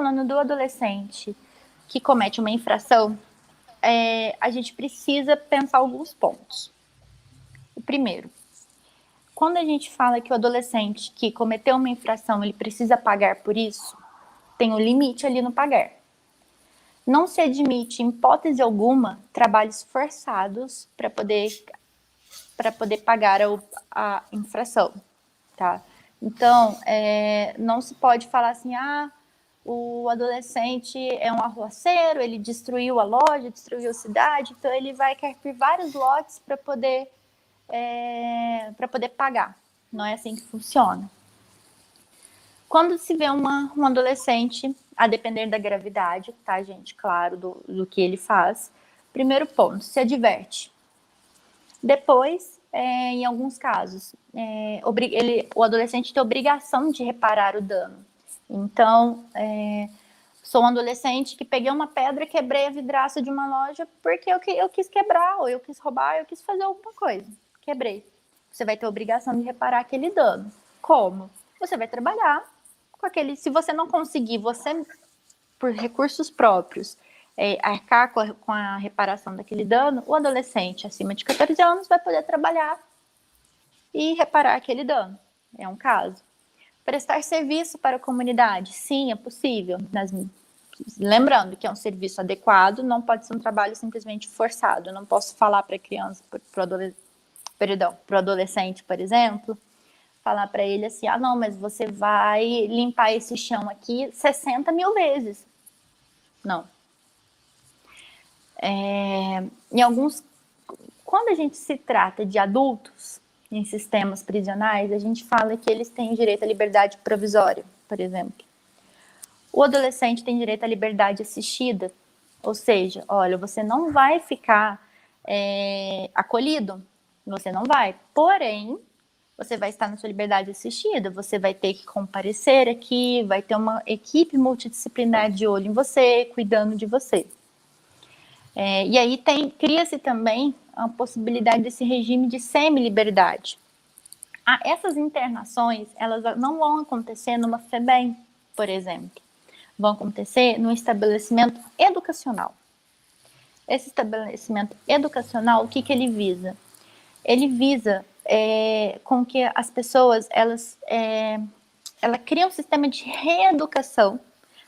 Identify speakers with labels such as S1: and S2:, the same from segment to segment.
S1: falando do adolescente que comete uma infração, a gente precisa pensar alguns pontos. O primeiro, quando a gente fala que o adolescente que cometeu uma infração, ele precisa pagar por isso, tem um limite ali no pagar. Não se admite, em hipótese alguma, trabalhos forçados para poder pagar a infração, tá? Então, não se pode falar assim, o adolescente é um arruaceiro, ele destruiu a loja, destruiu a cidade, então ele vai carpir vários lotes para poder pagar. Não é assim que funciona. Quando se vê um adolescente, a depender da gravidade, tá, gente? Claro, do que ele faz. Primeiro ponto, se adverte. Depois, em alguns casos, o adolescente tem obrigação de reparar o dano. Então, sou um adolescente que peguei uma pedra e quebrei a vidraça de uma loja porque eu quis quebrar, ou eu quis roubar, eu quis fazer alguma coisa. Quebrei. Você vai ter a obrigação de reparar aquele dano. Como? Você vai trabalhar com aquele... Se você não conseguir, você, por recursos próprios, arcar com a reparação daquele dano, o adolescente acima de 14 anos vai poder trabalhar e reparar aquele dano. É um caso. Prestar serviço para a comunidade, sim, é possível. Lembrando que é um serviço adequado, não pode ser um trabalho simplesmente forçado. Eu não posso falar para a criança, para o adolescente, por exemplo, falar para ele assim, não, mas você vai limpar esse chão aqui 60 mil vezes. Não. Quando a gente se trata de adultos em sistemas prisionais, a gente fala que eles têm direito à liberdade provisória, por exemplo. O adolescente tem direito à liberdade assistida, ou seja, olha, você não vai ficar acolhido, você não vai, porém, você vai estar na sua liberdade assistida, você vai ter que comparecer aqui, vai ter uma equipe multidisciplinar de olho em você, cuidando de você. E aí cria-se também a possibilidade desse regime de semi-liberdade. Essas internações, elas não vão acontecer numa FEBEM, por exemplo. Vão acontecer num estabelecimento educacional. Esse estabelecimento educacional, o que ele visa? Ele visa com que as pessoas, ela cria um sistema de reeducação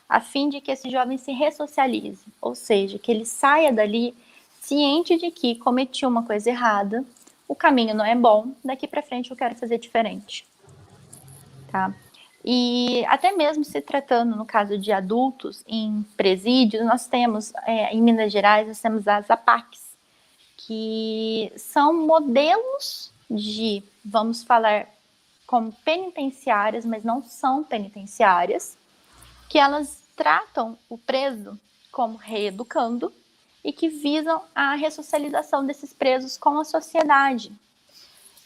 S1: a fim de que esse jovem se ressocialize, ou seja, que ele saia dali ciente de que cometi uma coisa errada, o caminho não é bom, daqui para frente eu quero fazer diferente, tá? E até mesmo se tratando, no caso de adultos em presídios, nós temos, em Minas Gerais, nós temos as APACs, que são modelos de, vamos falar, como penitenciárias, mas não são penitenciárias, que elas tratam o preso como reeducando e que visam a ressocialização desses presos com a sociedade.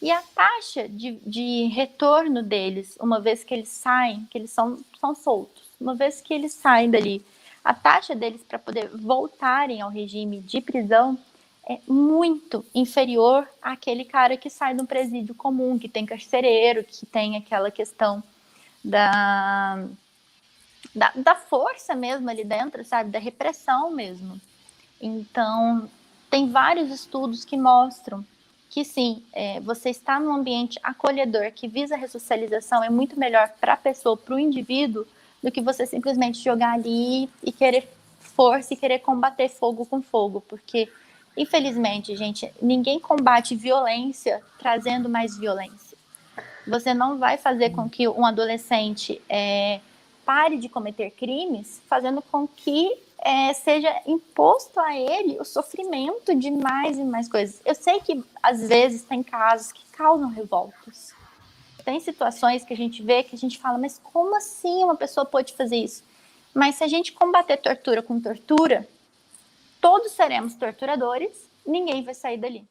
S1: E a taxa de retorno deles, uma vez que eles saem, que eles são soltos, uma vez que eles saem dali, a taxa deles para poder voltarem ao regime de prisão é muito inferior àquele cara que sai de um presídio comum, que tem carcereiro, que tem aquela questão da força mesmo ali dentro, sabe? Da repressão mesmo. Então, tem vários estudos que mostram que sim, você está num ambiente acolhedor que visa a ressocialização é muito melhor para a pessoa, para o indivíduo, do que você simplesmente jogar ali e querer força e querer combater fogo com fogo, porque, infelizmente, gente, ninguém combate violência trazendo mais violência. Você não vai fazer com que um adolescente pare de cometer crimes, fazendo com que seja imposto a ele o sofrimento de mais e mais coisas. Eu sei que, às vezes, tem casos que causam revoltas. Tem situações que a gente vê que a gente fala, mas como assim uma pessoa pode fazer isso? Mas se a gente combater tortura com tortura, todos seremos torturadores, ninguém vai sair dali.